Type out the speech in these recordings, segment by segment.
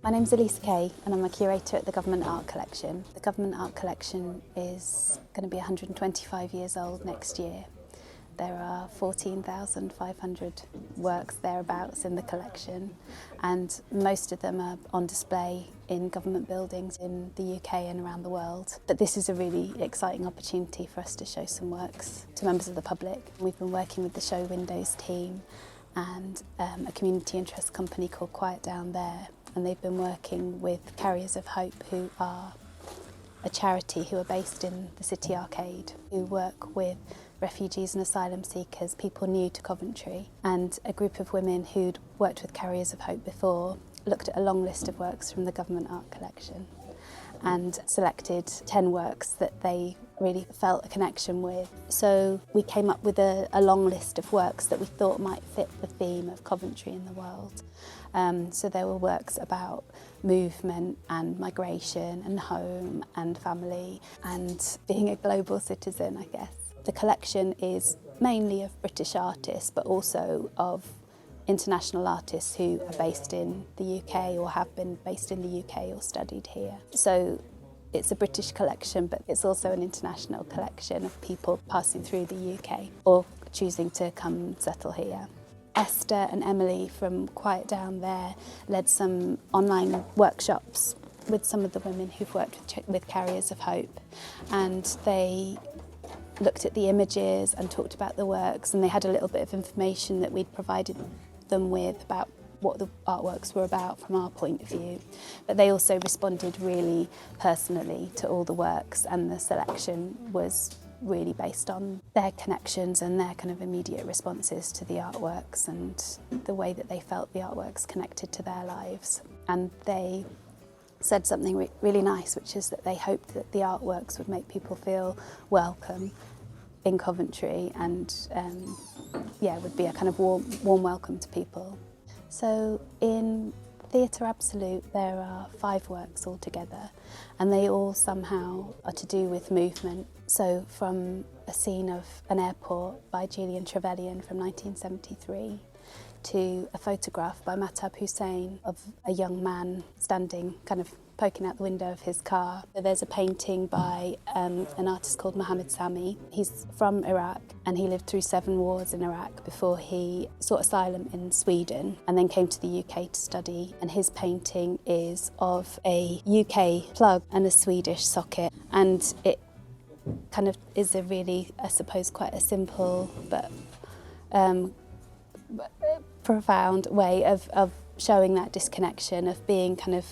My name's Elisa Kay and I'm a curator at the Government Art Collection. The Government Art Collection is going to be 125 years old next year. There are 14,500 works thereabouts in the collection, and most of them are on display in government buildings in the UK and around the world. But this is a really exciting opportunity for us to show some works to members of the public. We've been working with the Show Windows team and a community interest company called Quiet Down There, and they've been working with Carriers of Hope, who are a charity who are based in the City Arcade, who work with refugees and asylum seekers, people new to Coventry. And a group of women who'd worked with Carriers of Hope before looked at a long list of works from the Government Art Collection and selected 10 works that they really felt a connection with. So we came up with a long list of works that we thought might fit the theme of Coventry in the world. So there were works about movement and migration and home and family and being a global citizen, I guess. The collection is mainly of British artists, but also of international artists who are based in the UK or have been based in the UK or studied here. So it's a British collection, but it's also an international collection of people passing through the UK or choosing to come settle here. Esther and Emily from Quiet Down There led some online workshops with some of the women who've worked with Carriers of Hope, and they looked at the images and talked about the works, and they had a little bit of information that we'd provided them with about what the artworks were about from our point of view. But they also responded really personally to all the works, and the selection was really based on their connections and their kind of immediate responses to the artworks and the way that they felt the artworks connected to their lives. And they said something really nice, which is that they hoped that the artworks would make people feel welcome in Coventry and would be a kind of warm welcome to people. So in Theatre Absolute there are 5 works altogether, and they all somehow are to do with movement. So from a scene of an airport by Julian Trevelyan from 1973 to a photograph by Mahtab Hussain of a young man standing, kind of poking out the window of his car. There's a painting by an artist called Mohammed Sami. He's from Iraq and he lived through 7 wars in Iraq before he sought asylum in Sweden and then came to the UK to study. And his painting is of a UK plug and a Swedish socket, and it kind of is a really, I suppose, quite a simple but profound way of showing that disconnection, of being kind of,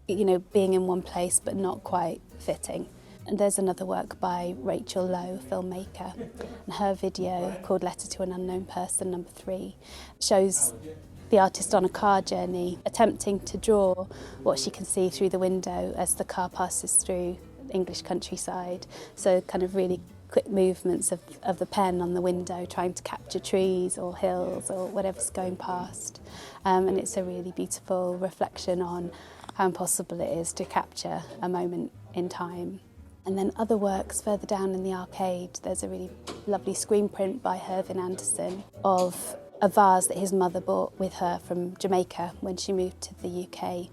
being in one place but not quite fitting. And there's another work by Rachel Lowe, filmmaker, and her video called Letter to an Unknown Person, number 3, shows the artist on a car journey attempting to draw what she can see through the window as the car passes through English countryside. So kind of really quick movements of the pen on the window, trying to capture trees or hills or whatever's going past. And it's a really beautiful reflection on how impossible it is to capture a moment in time. And then other works further down in the arcade, there's a really lovely screen print by Hervin Anderson of a vase that his mother brought with her from Jamaica when she moved to the UK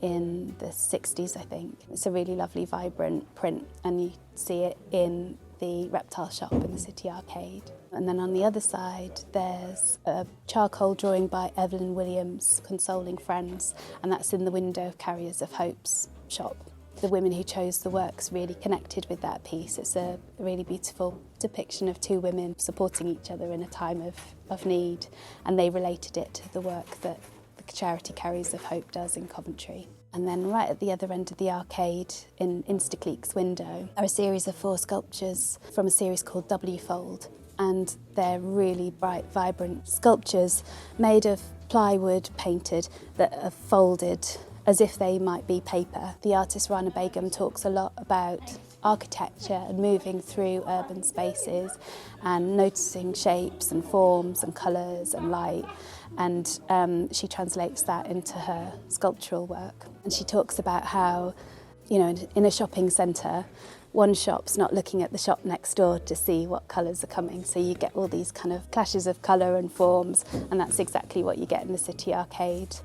in the 60s, I think. It's a really lovely, vibrant print, and you see it in the reptile shop in the City Arcade. And then on the other side, there's a charcoal drawing by Evelyn Williams, Consoling Friends, and that's in the window of Carriers of Hope's shop. The women who chose the works really connected with that piece. It's a really beautiful depiction of 2 women supporting each other in a time of need, and they related it to the work that the charity Carriers of Hope does in Coventry. And then right at the other end of the arcade, in Instaclique's window, are a series of 4 sculptures from a series called W-Fold. And they're really bright, vibrant sculptures made of plywood painted that are folded as if they might be paper. The artist Rana Begum talks a lot about architecture and moving through urban spaces and noticing shapes and forms and colours and light, and she translates that into her sculptural work. And she talks about how, in a shopping centre, one shop's not looking at the shop next door to see what colours are coming, so you get all these kind of clashes of colour and forms, and that's exactly what you get in the City Arcade.